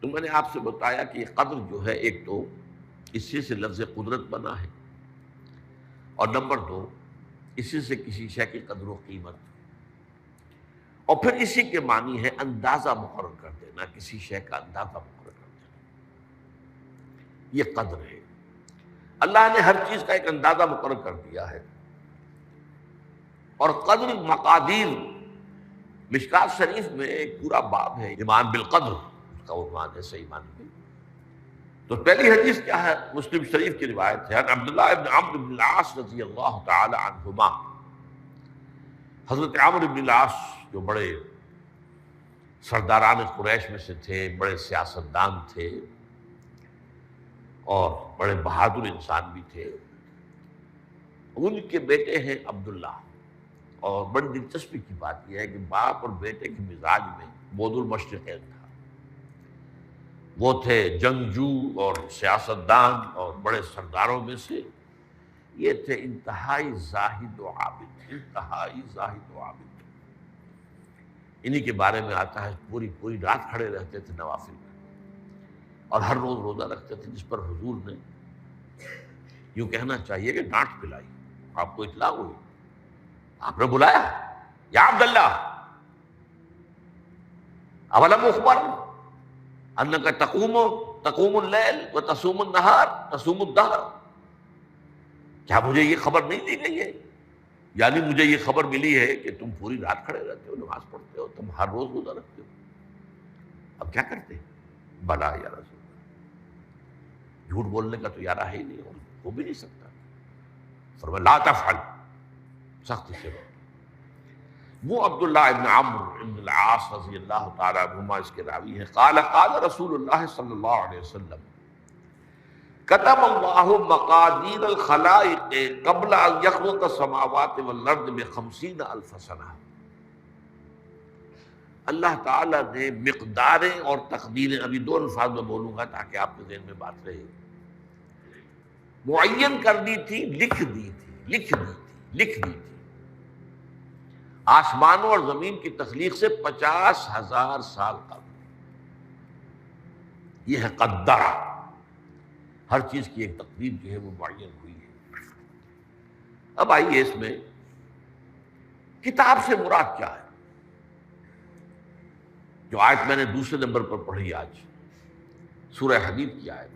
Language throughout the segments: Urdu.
تو میں نے آپ سے بتایا کہ قدر جو ہے، ایک تو اسی سے لفظ قدرت بنا ہے، اور نمبر دو اسی سے کسی شے کی قدر و قیمت، اور پھر اسی کے معنی ہے اندازہ مقرر کر دینا، کسی شے کا اندازہ مقرر کر دینا، یہ قدر ہے۔ اللہ نے ہر چیز کا ایک اندازہ مقرر کر دیا ہے، اور قدر مقادیر، مشکات شریف میں ایک پورا باب ہے ایمان بالقدر، اس کا عنوان ہے صحیح معنی میں۔ تو پہلی حدیث کیا ہے؟ مسلم شریف کی روایت ہے، عن عبداللہ ابن عمرو بن العاص رضی اللہ تعالی عنہما۔ حضرت عمرو بن العاص جو بڑے سرداران قریش میں سے تھے، بڑے سیاستدان تھے اور بڑے بہادر انسان بھی تھے، ان کے بیٹے ہیں عبداللہ۔ اور بڑی دلچسپی کی بات یہ ہے کہ باپ اور بیٹے کے مزاج میں بود المشرقین تھا، وہ تھے جنگجو اور سیاستدان اور بڑے سرداروں میں سے، یہ تھے انتہائی زاہد و عابد، انتہائی زاہد و عابد۔ انہی کے بارے میں آتا ہے پوری پوری رات کھڑے رہتے تھے نوافل میں، اور ہر روز روزہ رکھتے تھے، جس پر حضور نے یوں کہنا چاہیے کہ ڈانٹ پلائی۔ آپ کو اطلاع ہوئی، آپ نے بلایا، یا عبداللہ اولم اخبر انک تقوم اللیل و تصوم النہار تصوم الدہر، کیا مجھے یہ خبر نہیں دی گئی ہے؟ یعنی مجھے یہ خبر ملی ہے کہ تم پوری رات کھڑے رہتے ہو، نماز پڑھتے ہو، تم ہر روز روزہ رکھتے ہو، اب کیا کرتے؟ بلا یا رسول اللہ، جھوٹ بولنے کا تو یارہ ہے ہی نہیں، اور ہو بھی نہیں سکتا۔ فرمایا لا تفعل، سختی سے روکا۔ وہ عبداللہ ابن عمرو ابن العاص رضی اللہ تعالیٰ عنہما اس کے راوی ہیں، قال قال رسول اللہ صلی اللہ علیہ وسلم کتب اللہ مقادیر الخلائق قبل ان یخلق السماوات والارض ب50 الف سنہ۔ اللہ تعالیٰ نے مقداریں اور تقدیریں، ابھی دو الفاظ میں بولوں گا تاکہ آپ کے ذہن میں بات رہے، معین کر دی تھی، لکھ دی تھی آسمانوں اور زمین کی تخلیق سے 50,000 سال قبل۔ یہ ہے قدر، ہر چیز کی ایک تقدیر جو ہے وہ معین ہوئی ہے۔ اب آئیے اس میں کتاب سے مراد کیا ہے؟ جو آیت میں نے دوسرے نمبر پر پڑھی آج، سورہ حدید کی آیت،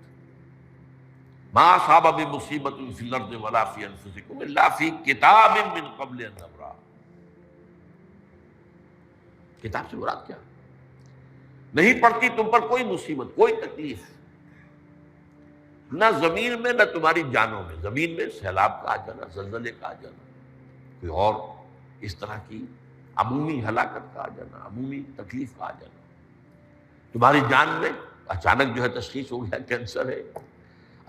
ما اصاب من مصیبۃ فی الارض ولا فی انفسکم الا فی کتاب من قبل ان نبرأ۔ کتاب سے مراد کیا؟ نہیں پڑتی تم پر کوئی مصیبت، کوئی تکلیف، نہ زمین میں نہ تمہاری جانوں میں۔ زمین میں سیلاب کا آ جانا، زلزلے کا آ جانا، کوئی اور اس طرح کی عمومی ہلاکت کا آ جانا، عمومی تکلیف کا آ جانا۔ تمہاری جان میں اچانک جو ہے تشخیص ہو گیا کینسر ہے،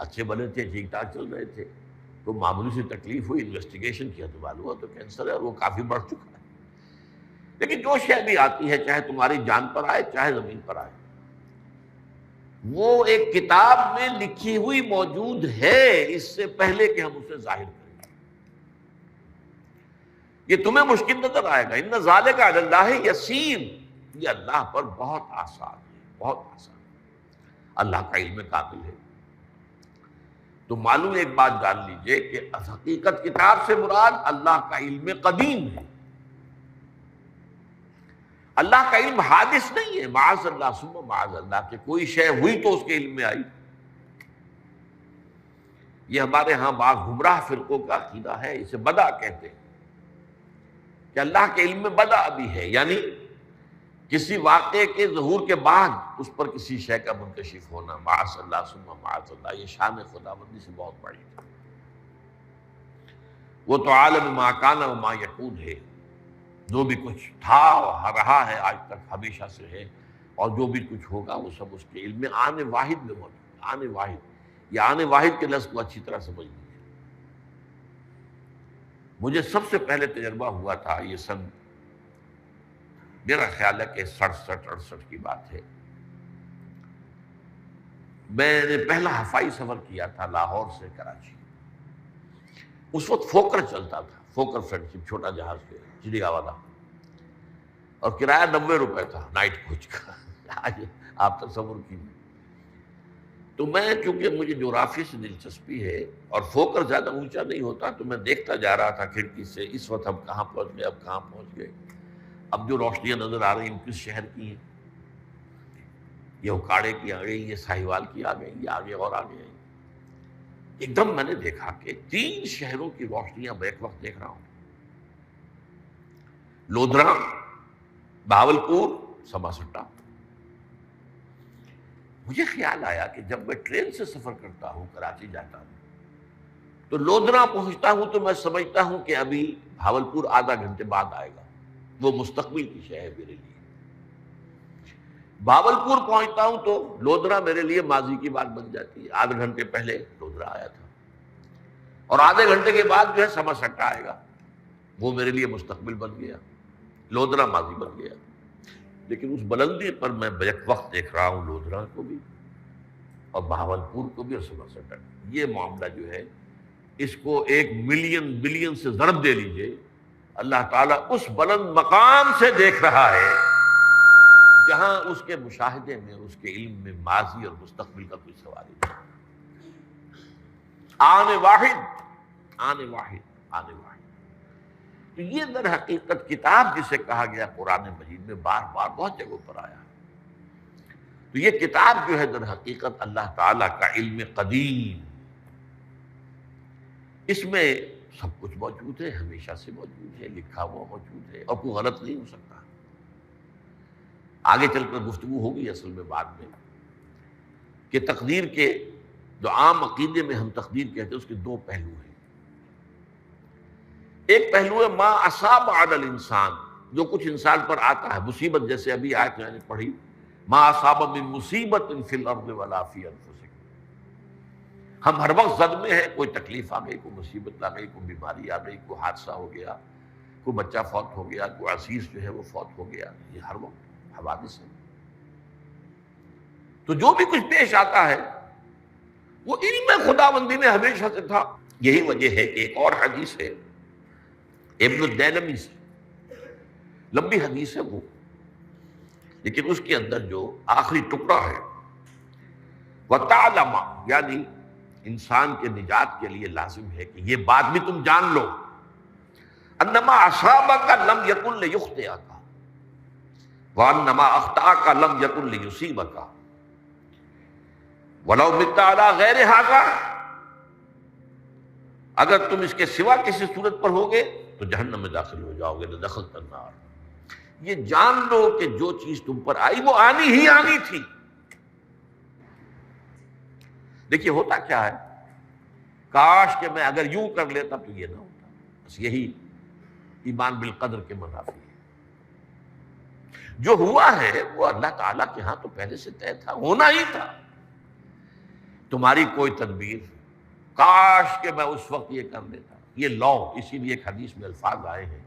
اچھے بنے تھے، ٹھیک ٹھاک چل رہے تھے، تو معمولی سی تکلیف ہوئی، انویسٹیگیشن کیا تو معلوم ہوا تو کینسر ہے، اور وہ کافی بڑھ چکا ہے۔ لیکن جو شے بھی آتی ہے، چاہے تمہاری جان پر آئے چاہے زمین پر آئے، وہ ایک کتاب میں لکھی ہوئی موجود ہے، اس سے پہلے کہ ہم اسے ظاہر کریں۔ یہ تمہیں مشکل نظر آئے گا، ان ذالک علی اللہ یسیر، یہ اللہ پر بہت آسان ہے، بہت آسان ہے، اللہ کا علم کامل ہے۔ تو معلوم ایک بات جان لیجئے کہ حقیقت کتاب سے مراد اللہ کا علم قدیم ہے۔ اللہ کا علم حادث نہیں ہے، معاذ اللہ ثم معاذ اللہ، کہ کوئی شے ہوئی تو اس کے علم میں آئی۔ یہ ہمارے ہاں بعض گمراہ فرقوں کا عقیدہ ہے، اسے بدع کہتے ہیں، کہ اللہ کے علم میں بدع بھی ہے، یعنی کسی واقعے کے ظہور کے بعد اس پر کسی شے کا منکشف ہونا، معاذ اللہ ثم معاذ اللہ، یہ شان خداوندی سے بہت بڑی ہے۔ وہ تو عالم ما کان و ما یکون ہے، جو بھی کچھ تھا اور رہا ہے آج تک ہمیشہ سے ہے، اور جو بھی کچھ ہوگا وہ سب اس کے علم میں آن واحد میں موجود ہے۔ آن واحد، یہ آن واحد کے لفظ کو اچھی طرح سمجھ لیجیے۔ مجھے سب سے پہلے تجربہ ہوا تھا، یہ سن میرا خیال ہے کہ 67-68 کی بات ہے، میں نے پہلا ہفائی سفر کیا تھا لاہور سے کراچی۔ اس وقت فوکر چلتا تھا، فوکر فرینڈ شپ، چھوٹا جہاز کے چڑیا والا، اور کرایہ 90 روپے تھا نائٹ کوچ کا۔ آج آپ تصور کیجیے. تو میں چونکہ مجھے جغرافیہ سے دلچسپی ہے اور فوکس زیادہ اونچا نہیں ہوتا، تو میں دیکھتا جا رہا تھا کھڑکی سے، اس وقت ہم کہاں پہنچ گئے، اب کہاں پہنچ گئے. اب جو روشنیاں نظر آ رہی ہیں کس شہر کی ہیں؟ یہ اکاڑے کی آ گئی، یہ ساہیوال کی آ گئی، یہ آگے اور آگے آئی. ایک دم میں نے دیکھا کہ 3 شہروں کی روشنیاں میں ایک وقت دیکھ رہا ہوں. لودھرا، بہاولپور، سماسٹا. مجھے خیال آیا کہ جب میں ٹرین سے سفر کرتا ہوں، کراچی جاتا ہوں، تو لودھرا پہنچتا ہوں تو میں سمجھتا ہوں کہ ابھی بہاولپور آدھا گھنٹے بعد آئے گا. وہ مستقبل کی شے ہے میرے لیے. بہاولپور پہنچتا ہوں تو لودھرا میرے لیے ماضی کی بات بن جاتی ہے. آدھے گھنٹے پہلے لودھرا آیا تھا، اور آدھے گھنٹے کے بعد جو ہے سماسٹا آئے گا. وہ میرے لیے مستقبل بن گیا، لودھرا ماضی بن گیا. لیکن اس بلندی پر میں بیک وقت دیکھ رہا ہوں لودھرا کو بھی اور بہاولپور کو بھی اور سماسٹا. یہ معاملہ جو ہے اس کو 1 ملین بلین سے ضرب دے لیجئے. اللہ تعالیٰ اس بلند مقام سے دیکھ رہا ہے جہاں اس کے مشاہدے میں، اس کے علم میں ماضی اور مستقبل کا کوئی سوال ہی نہیں. آنے واحد، آنے واحد، آنے واحد. تو یہ در حقیقت کتاب جسے کہا گیا قرآن مجید میں بار بار بہت جگہوں پر آیا. تو یہ کتاب جو ہے در حقیقت اللہ تعالیٰ کا علم قدیم، اس میں سب کچھ موجود ہے، ہمیشہ سے موجود ہے، لکھا ہوا موجود ہے، اور کوئی غلط نہیں ہو سکتا. آگے چل کر گفتگو ہوگی اصل میں بعد میں کہ تقدیر کے جو عام عقیدے میں ہم تقدیر کہتے ہیں اس کے 2 پہلو ہیں. ایک پہلو ہے ما اصاب علی الانسان، جو کچھ انسان پر آتا ہے مصیبت، جیسے ابھی آیت میں نے پڑھی ما اصاب من مصیبت فی الارض ولا فی انفسکم. ہم ہر وقت زد میں ہیں، کوئی تکلیف آ گئی، کوئی مصیبت آ گئی، کوئی بیماری آ گئی، کوئی حادثہ ہو گیا، کوئی بچہ فوت ہو گیا، کوئی عزیز جو ہے وہ فوت ہو گیا. یہ ہر وقت حوادث ہے. تو جو بھی کچھ پیش آتا ہے وہ علم خداوندی میں ہمیشہ سے تھا. یہی وجہ ہے کہ ایک اور حدیث ہے ابن الدیلمی سے، لمبی حدیث ہے وہ، لیکن اس کے اندر جو آخری ٹکڑا ہے وَتَعْلَمَ، یعنی انسان کے نجات کے لیے لازم ہے کہ یہ بات بھی تم جان لو انما اصابک لم یکن لیخطئک وانما اخطاک لم یکن لیصیبک ولو مت علی غیر ھذا. اگر تم اس کے سوا کسی صورت پر ہوگے تو جہنم میں داخل ہو جاؤ گے، لدخلت النار. یہ جان لو کہ جو چیز تم پر آئی وہ آنی ہی آنی تھی. دیکھیے ہوتا کیا ہے، کاش کہ میں اگر یوں کر لیتا تو یہ نہ ہوتا. بس یہی ایمان بالقدر کے منافی ہے. جو ہوا ہے وہ اللہ تعالیٰ کے ہاں تو پہلے سے طے تھا، ہونا ہی تھا. تمہاری کوئی تدبیر، کاش کہ میں اس وقت یہ کر لیتا. یہ لا، اسی لیے ایک حدیث میں الفاظ آئے ہیں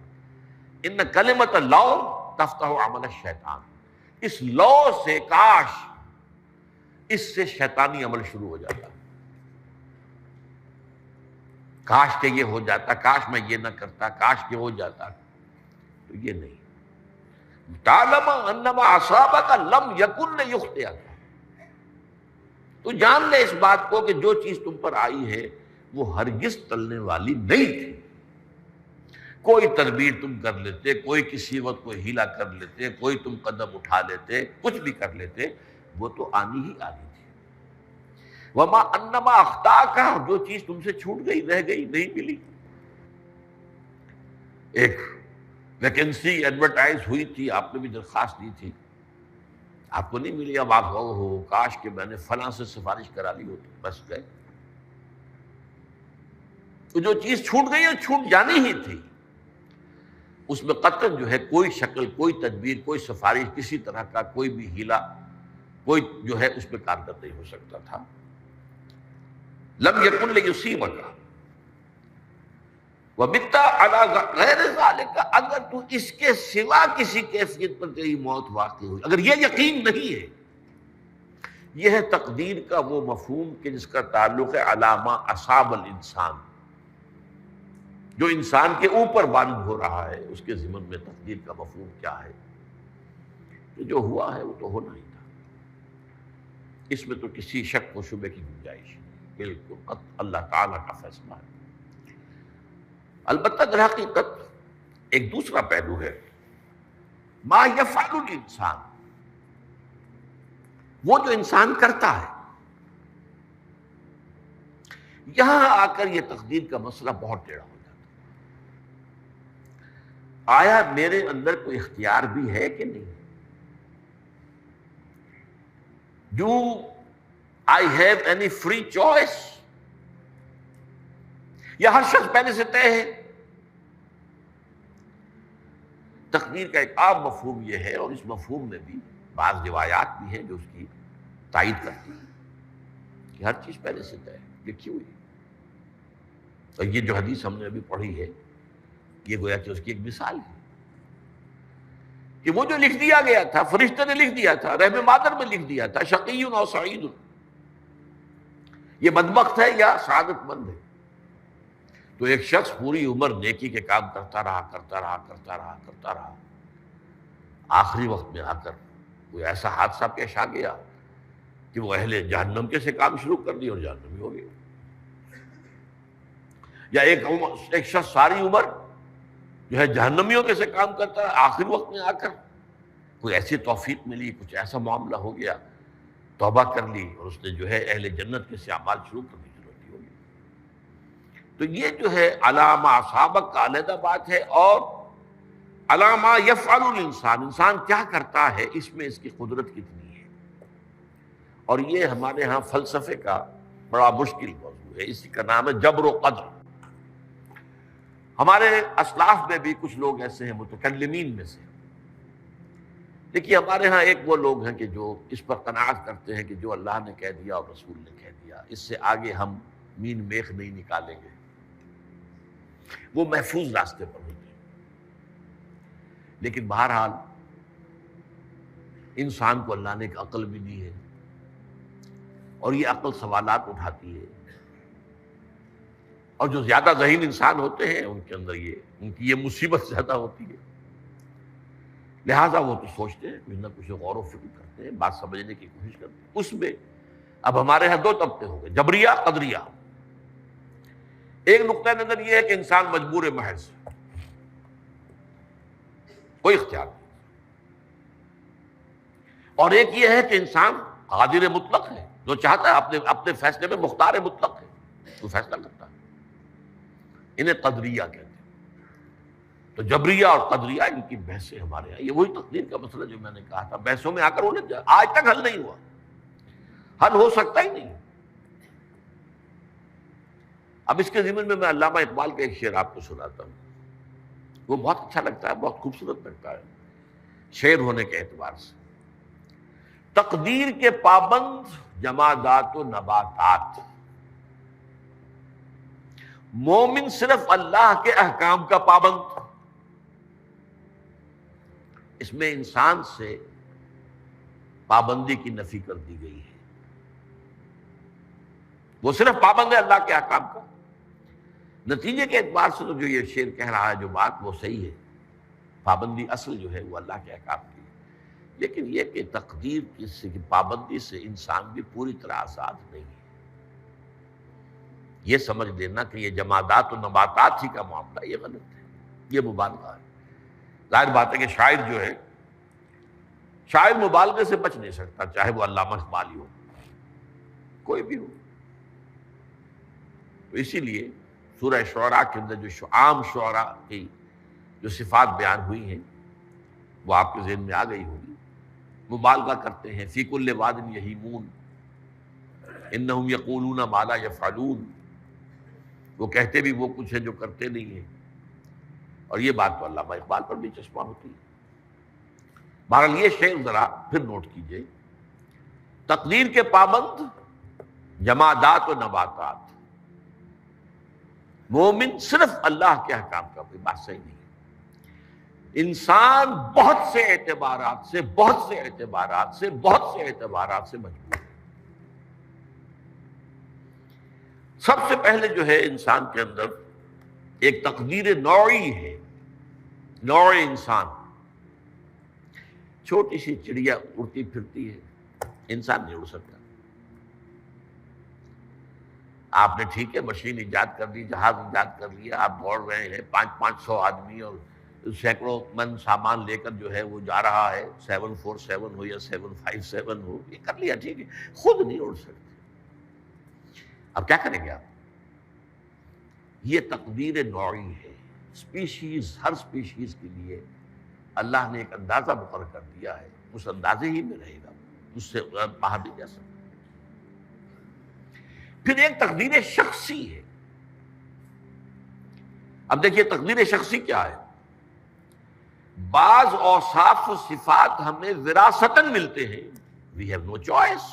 ان کلمۃ لا تفتح عمل الشیطان. اس لا سے، کاش، اس سے شیطانی عمل شروع ہو جاتا. کاش کہ یہ ہو جاتا، کاش میں یہ نہ کرتا، کاش کہ ہو جاتا. تو یہ نہیں. تعلم انما اصابک لم یکن لیخطئک. تو جان لے اس بات کو کہ جو چیز تم پر آئی ہے وہ ہرگز ٹلنے والی نہیں تھی. کوئی تدبیر تم کر لیتے، کوئی کسی وقت کوئی ہیلا کر لیتے، کوئی تم قدم اٹھا لیتے، کچھ بھی کر لیتے، وہ تو آنی ہی آنی تھی. وما انما اخطاک، جو چیز تم سے چھوٹ گئی، رہ گئی، نہیں ملی. ایک ویکنسی ایڈورٹائز ہوئی تھی، آپ نے بھی درخواست دی تھی، آپ کو نہیں ملی. اب آپ ہو کاش کہ میں نے فلاں سے سفارش کرا لی ہوتی. بس گئے. تو جو چیز چھوٹ گئی وہ چھوٹ جانی ہی تھی. اس میں قطعاً جو ہے کوئی شکل، کوئی تدبیر، کوئی سفارش، کسی طرح کا کوئی بھی ہیلا، کوئی جو ہے اس پہ کارگر نہیں ہو سکتا تھا. لم یکن لیصیبک ومت علی غیر ذالک. اگر تو اس کے سوا کسی کیفیت پر تیری موت واقع ہوئی، اگر یہ یقین نہیں ہے، یہ ہے تقدیر کا وہ مفہوم کہ جس کا تعلق ہے علامہ اصاب الانسان، جو انسان کے اوپر وارد ہو رہا ہے. اس کے ضمن میں تقدیر کا مفہوم کیا ہے؟ کہ جو ہوا ہے وہ تو ہونا ہی تھا. اس میں تو کسی شک و شبے کی گنجائش نہیں، بالکل اللہ تعالیٰ کا فیصلہ ہے۔ البتہ در حقیقت ایک دوسرا پہلو ہے، ما یفعل الانسان، وہ جو انسان کرتا ہے۔ یہاں آ کر یہ تقدیر کا مسئلہ بہت ٹیڑھا ہو جاتا ہے۔ آیا میرے اندر کوئی اختیار بھی ہے کہ نہیں؟ Do I have any free choice؟ یا ہر شخص پہلے سے طے ہے؟ تقدیر کا ایک عام مفہوم یہ ہے، اور اس مفہوم میں بھی بعض روایات بھی ہیں جو اس کی تائید کرتی ہیں کہ ہر چیز پہلے سے طے ہے، لکھی ہوئی ہے۔ اور یہ جو حدیث ہم نے ابھی پڑھی ہے، یہ گویا کہ اس کی ایک مثال ہے کہ وہ جو لکھ دیا گیا تھا، فرشتے نے لکھ دیا تھا، رحم مادر میں لکھ دیا تھا، شقی و سعید، یہ بدبخت ہے یا سعادت مند ہے۔ تو ایک شخص پوری عمر نیکی کے کام کرتا رہا، آخری وقت میں آ کر کوئی ایسا حادثہ پیش آ گیا کہ وہ اہل جہنم کے سے کام شروع کر دی اور جہنمی ہو گیا۔ یا ایک شخص ساری عمر جو ہے جہنمیوں کے سے کام کرتا ہے، آخری وقت میں آ کر کوئی ایسی توفیق ملی، کچھ ایسا معاملہ ہو گیا، توبہ کر لی اور اس نے جو ہے اہل جنت کے سے اعمال شروع کر دی، ضرورت ہو گئی۔ تو یہ جو ہے علامہ اصابک کا علیحدہ بات ہے، اور علامہ یفعل الانسان، انسان کیا کرتا ہے، اس میں اس کی قدرت کتنی ہے۔ اور یہ ہمارے ہاں فلسفے کا بڑا مشکل موضوع ہے، اسی کا نام ہے جبر و قدر۔ ہمارے اسلاف میں بھی کچھ لوگ ایسے ہیں متکلمین میں سے، دیکھیے ہمارے ہاں ایک وہ لوگ ہیں کہ جو اس پر قناعت کرتے ہیں کہ جو اللہ نے کہہ دیا اور رسول نے کہہ دیا، اس سے آگے ہم مین میخ نہیں نکالیں گے، وہ محفوظ راستے پر ہوتے ہیں۔ لیکن بہرحال انسان کو اللہ نے ایک عقل بھی دی ہے، اور یہ عقل سوالات اٹھاتی ہے، اور جو زیادہ ذہین انسان ہوتے ہیں ان کے اندر ان کی یہ مصیبت زیادہ ہوتی ہے، لہٰذا وہ تو سوچتے ہیں، کچھ نہ کچھ غور و فکر کرتے ہیں، بات سمجھنے کی کوشش کرتے ہیں۔ اس میں اب ہمارے ہاں دو طبقے ہو گئے، جبریہ قدریہ۔ ایک نقطہ نظر یہ ہے کہ انسان مجبور محض، کوئی اختیار نہیں، اور ایک یہ ہے کہ انسان قادر مطلق ہے، جو چاہتا ہے اپنے فیصلے میں مختار مطلق ہے، تو فیصلہ کرتا ہے۔ انہیں قدریہ کہتے ہیں۔ تو جبریہ اور قدریہ ان کی بحثیں ہمارے یہاں، یہ وہی تقدیر کا مسئلہ جو میں نے کہا تھا، بحثوں میں آ کر الجھ جائے، آج تک حل نہیں ہوا، حل ہو سکتا ہی نہیں۔ اب اس کے ضمن میں علامہ اقبال کا ایک شعر آپ کو سناتا ہوں، وہ بہت اچھا لگتا ہے، بہت خوبصورت لگتا ہے شعر ہونے کے اعتبار سے۔ تقدیر کے پابند جمادات و نباتات، مومن صرف اللہ کے احکام کا پابند۔ اس میں انسان سے پابندی کی نفی کر دی گئی ہے، وہ صرف پابند ہے اللہ کے احکام کا۔ نتیجے کے اعتبار سے تو جو یہ شعر کہہ رہا ہے جو بات، وہ صحیح ہے، پابندی اصل جو ہے وہ اللہ کے احکام کی ہے، لیکن یہ کہ تقدیر کی پابندی سے انسان بھی پوری طرح آزاد نہیں ہے۔ یہ سمجھ لینا کہ یہ جمادات و نباتات ہی کا معاملہ، یہ غلط ہے، یہ مبالغہ ہے۔ ظاہر بات ہے کہ شاعر جو ہے، شاعر مبالغے سے بچ نہیں سکتا، چاہے وہ علامہ اقبال ہی ہو، کوئی بھی ہو۔ تو اسی لیے سورہ شعراء کے اندر جو عام شعراء کی جو صفات بیان ہوئی ہیں وہ آپ کے ذہن میں آ گئی ہوگی۔ مبالغہ کرتے ہیں، فی کل واد یہیمون انہم یقولون ما لا یفعلون، وہ کہتے بھی وہ کچھ ہے جو کرتے نہیں ہیں، اور یہ بات تو علامہ اقبال پر بھی چشمہ ہوتی ہے۔ بہرحال یہ شعر ذرا پھر نوٹ کیجئے، تقدیر کے پابند جمادات و نباتات، مومن صرف اللہ کے احکام کا، کوئی بات صحیح نہیں ہے۔ انسان بہت سے اعتبارات سے مجبور ہے۔ سب سے پہلے جو ہے انسان کے اندر ایک تقدیر نوعی ہے، نوع انسان۔ چھوٹی سی چڑیا اڑتی پھرتی ہے، انسان نہیں اڑ سکتا، آپ نے ٹھیک ہے مشین ایجاد کر لی، جہاز ایجاد کر لیا، آپ دوڑ رہے ہیں 500 آدمی اور سینکڑوں من سامان لے کر جو ہے وہ جا رہا ہے، 747 ہو یا 757 ہو، یہ کر لیا ٹھیک ہے، خود نہیں اڑ سکتے۔ اب کیا کریں گے آپ؟ یہ تقدیر نوعی ہے، سپیشیز، ہر سپیشیز کے لیے اللہ نے ایک اندازہ مقرر کر دیا ہے، اس اندازے ہی میں رہے گا، اس سے باہر نہیں جا سکتا۔ پھر ایک تقدیر شخصی ہے۔ اب دیکھیے تقدیر شخصی کیا ہے؟ بعض اوصاف و صفات ہمیں وراثتاً ملتے ہیں، وی ہیو نو چوائس۔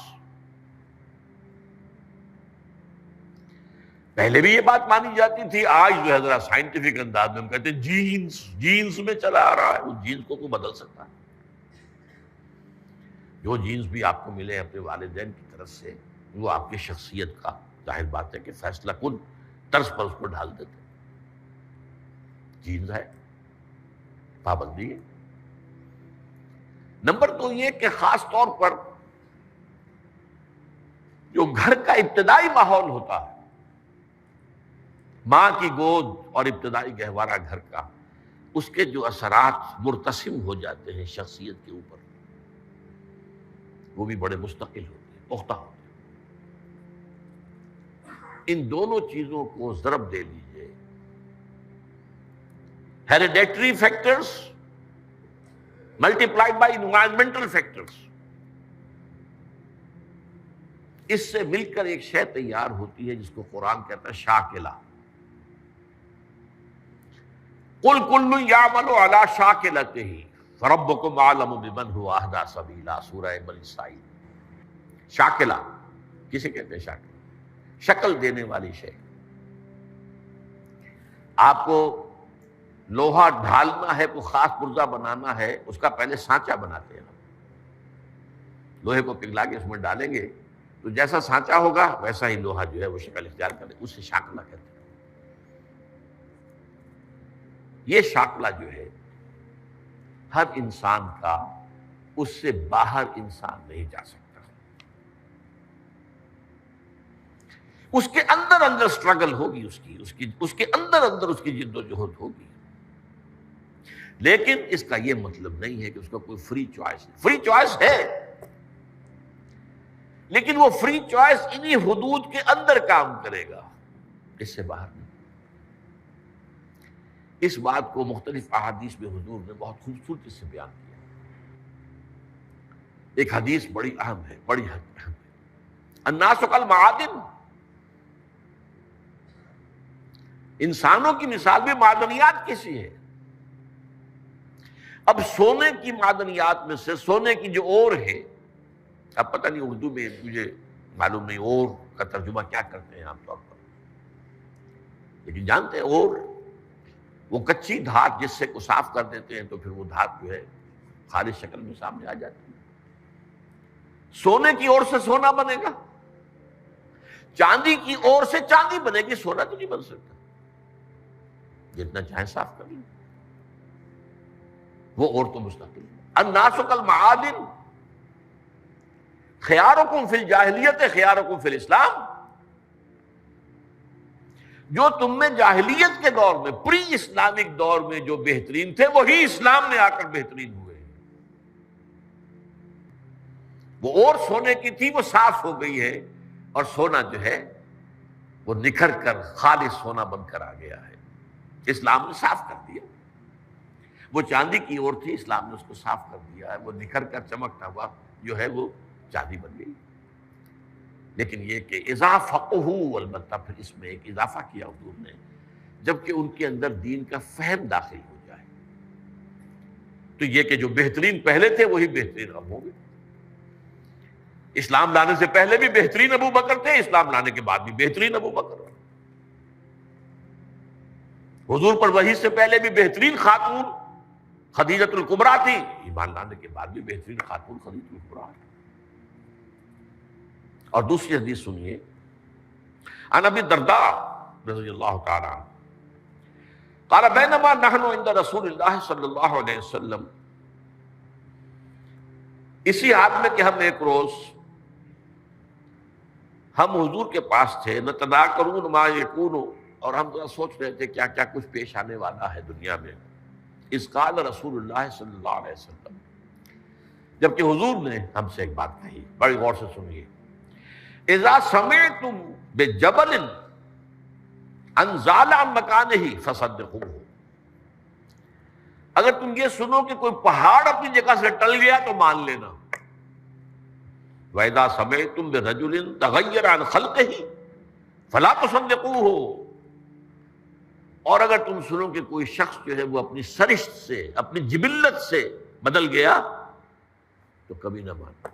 پہلے بھی یہ بات مانی جاتی تھی، آج جو ہے ذرا سائنٹیفک انداز میں ہم کہتے ہیں جینز میں چلا آ رہا ہے، اس جینز کو کوئی بدل سکتا ہے؟ جو جینز بھی آپ کو ملے اپنے والدین کی طرف سے، وہ آپ کی شخصیت کا ظاہر بات ہے کہ فیصلہ کن طرز پر اس کو ڈھال دیتے۔ جینز ہے، پابندی ہے۔ نمبر 2 یہ کہ خاص طور پر جو گھر کا ابتدائی ماحول ہوتا ہے، ماں کی گود اور ابتدائی گہوارہ گھر کا، اس کے جو اثرات مرتسم ہو جاتے ہیں شخصیت کے اوپر، وہ بھی بڑے مستقل ہوتے ہیں، پختہ ہوتے ہیں۔ ان دونوں چیزوں کو ضرب دے لیجئے، hereditary factors multiplied by environmental factors, اس سے مل کر ایک شے تیار ہوتی ہے جس کو قرآن کہتا ہے شاکلہ۔ قُلْ كُلٌّ يَعْمَلُ عَلَىٰ شَاكِلَتِهِ فَرَبُّكُمْ أَعْلَمُ بِمَنْ هُوَ أَهْدَىٰ سَبِيلًا، سورہ بنی اسرائیل۔ شاکلہ کسے کہتے ہیں؟ شاکلہ شکل دینے والی شے۔ آپ کو لوہا ڈھالنا ہے، کوئی خاص پرزہ بنانا ہے، اس کا پہلے سانچہ بناتے ہیں۔ لوہے کو پگھلا کے اس میں ڈالیں گے تو جیسا سانچہ ہوگا ویسا ہی لوہا جو ہے وہ شکل اختیار کرے، اسے شاکلہ کہتے ہیں۔ یہ شاکلہ جو ہے ہر انسان کا، اس سے باہر انسان نہیں جا سکتا۔ اس کے اندر سٹرگل ہوگی، اس کے اندر اس کی جد و جہد ہوگی، لیکن اس کا یہ مطلب نہیں ہے کہ اس کا کوئی فری چوائس ہے۔ فری چوائس ہے، لیکن وہ فری چوائس انہی حدود کے اندر کام کرے گا، اس سے باہر نہیں۔ اس بات کو مختلف احادیث میں حضور نے بہت خوبصورتی سے بیان کیا۔ ایک حدیث بڑی اہم ہے، بڑی اہم ہے۔ الناس کالمعادن، انسانوں کی مثال بھی معدنیات کی سی ہے۔ اب سونے کی معدنیات میں سے سونے کی جو اور ہے، اب پتہ نہیں اردو میں مجھے معلوم نہیں اور کا ترجمہ کیا کرتے ہیں عام طور پر، لیکن جانتے ہیں اور وہ کچی دھات جس سے کو صاف کر دیتے ہیں تو پھر وہ دھات جو ہے خالص شکل میں سامنے آ جاتی ہے۔ سونے کی اور سے سونا بنے گا، چاندی کی اور سے چاندی بنے گی، سونا تو نہیں بن سکتا، جتنا چاہے صاف کر لیں، وہ اور تو مستقل ہے۔ الناس کالمعادن خیارکم فی الجاہلیت خیارکم فی الاسلام، جو تم میں جاہلیت کے دور میں، پری اسلامک دور میں جو بہترین تھے، وہی اسلام میں آ کر بہترین ہوئے ہیں۔ وہ اور سونے کی تھی، وہ صاف ہو گئی ہے، اور سونا جو ہے وہ نکھر کر خالص سونا بن کر آ گیا ہے، اسلام نے صاف کر دیا۔ وہ چاندی کی اور تھی، اسلام نے اس کو صاف کر دیا ہے، وہ نکھر کر چمکتا ہوا جو ہے وہ چاندی بن گئی۔ لیکن یہ کہ اذا فقہوا، البتہ پھر اس میں ایک اضافہ کیا حضور نے، جبکہ ان کے اندر دین کا فہم داخل ہو جائے تو یہ کہ جو بہترین پہلے تھے وہی بہترین اب ہوں گے۔ اسلام لانے سے پہلے بھی بہترین ابو بکر تھے، اسلام لانے کے بعد بھی بہترین ابو بکر۔ حضور پر وحی سے پہلے بھی بہترین خاتون خدیجۃ الکبریٰ تھی، ایمان لانے کے بعد بھی بہترین خاتون خدیجۃ الکبریٰ۔ اور دوسری حدیث سنیے، عن ابی الدرداء رضی اللہ تعالی عنہ قال بینما نحن عند رسول اللہ صلی اللہ علیہ وسلم، اسی حال میں کہ ہم ایک روز ہم حضور کے پاس تھے، نتذاکرون ما یکون، اور ہم ذرا سوچ رہے تھے کیا کیا کچھ پیش آنے والا ہے دنیا میں. اذ قال رسول اللہ صلی اللہ علیہ وسلم، جبکہ حضور نے ہم سے ایک بات کہی، بڑی غور سے سنیے. اذا سمعتم بجبل انزال عن مکانہ فصدقوہ، اگر تم یہ سنو کہ کوئی پہاڑ اپنی جگہ سے ٹل گیا تو مان لینا. وَإِذَا سَمِعْتُمْ بِرَجُلٍ تَغَيَّرَ عَنْ خَلْقِهِ فَلَا تُصَدِّقُوهُ، اور اگر تم سنو کہ کوئی شخص جو ہے وہ اپنی سرشت سے، اپنی جبلت سے بدل گیا تو کبھی نہ مانو.